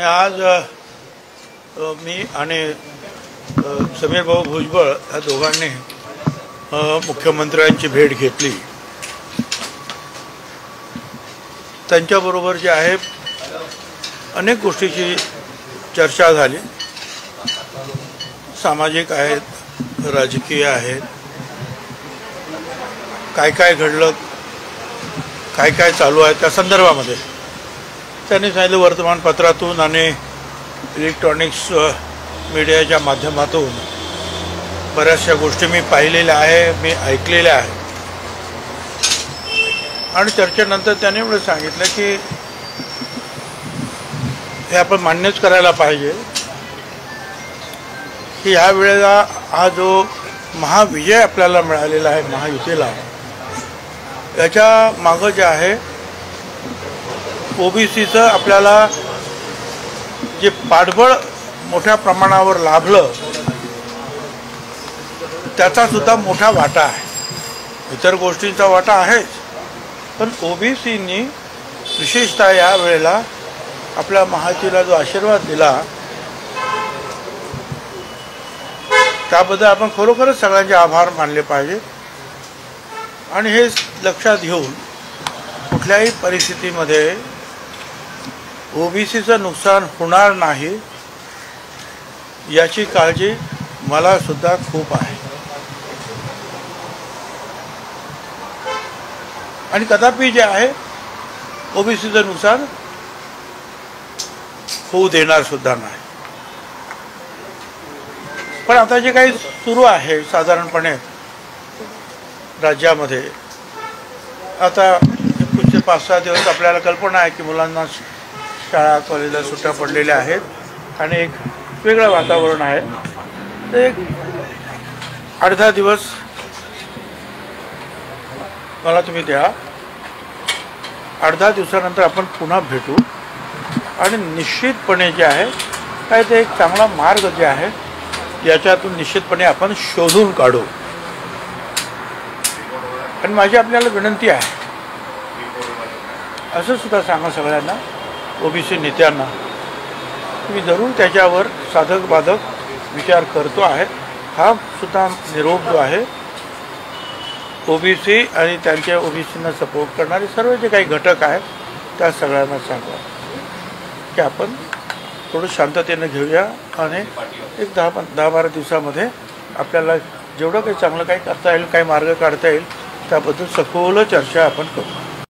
आज मी आणि समीर भाऊ भुजबळ या दोघांनी मुख्यमंत्र्यांची भेट घेतली. त्यांच्याबरोबर जे आहे अनेक गोष्टीची चर्चा झाली. सामाजिक आहेत, राजकीय आहेत, काय काय घडलं, काय काय चालू आहे त्या संदर्भामध्ये त्यांनी सांगितलं. वर्तमानपत्रातून आणि इलेक्ट्रॉनिक्स मीडियाच्या माध्यमातून बऱ्याचशा गोष्टी मी पाहिलेल्या आहे, मी ऐकलेल्या आहे. आणि चर्चेनंतर त्यांनी मला सांगितलं की हे आपण मान्यच करायला पाहिजे की ह्या वेळेला हा जो महाविजय आपल्याला मिळालेला आहे महायुतीला, याच्या मागं जे आहे ओबीसीचं आपल्याला जे पाठबळ मोठ्या प्रमाणावर लाभलं त्याचा सुद्धा मोठा वाटा आहे. इतर गोष्टींचा वाटा आहेच, पण ओबीसीनी विशेषतः या वेळेला आपल्या महायुतीला जो आशीर्वाद दिला त्याबद्दल आपण खरोखरच सगळ्यांचे आभार मानले पाहिजे. आणि हे लक्षात घेऊन कुठल्याही परिस्थितीमध्ये ओबीसीचं नुकसान होणार नाही याची काळजी मला सुद्धा खूप आहे. आणि कदापि जे आहे ओबीसीचं नुकसान होऊ देणार सुद्धा नाही. पण आता जे काही सुरू आहे साधारणपणे राज्यामध्ये, आता पुढचे 5-6 दिवस आपल्याला कल्पना आहे की मुलांना शाळा कॉलेजला सुट्ट्या पडलेल्या आहेत आणि एक वेगळं वातावरण आहे. तर एक 8-10 दिवस मला तुम्ही द्या. 8-10 दिवसानंतर आपण पुन्हा भेटू आणि निश्चितपणे जे आहे काय ते एक चांगला मार्ग जे आहे याच्यातून निश्चितपणे आपण शोधून काढू. आणि माझी आपल्याला विनंती आहे, असं सुद्धा सांगा सगळ्यांना, ओबीसी नेत्यांना, मी जरूर त्याच्यावर साधक बाधक विचार करतो आहे. हा सुद्धा निरोप जो आहे ओबीसी आणि त्यांच्या ओबीसींना सपोर्ट करणारे सर्व जे काही घटक आहेत त्या सगळ्यांना सांगा की आपण थोडं शांततेनं घेऊया आणि एक 10-12 दिवसामध्ये आपल्याला जेवढं काही चांगलं काही करता येईल, काही मार्ग काढता येईल त्याबद्दल सखोल चर्चा आपण करू.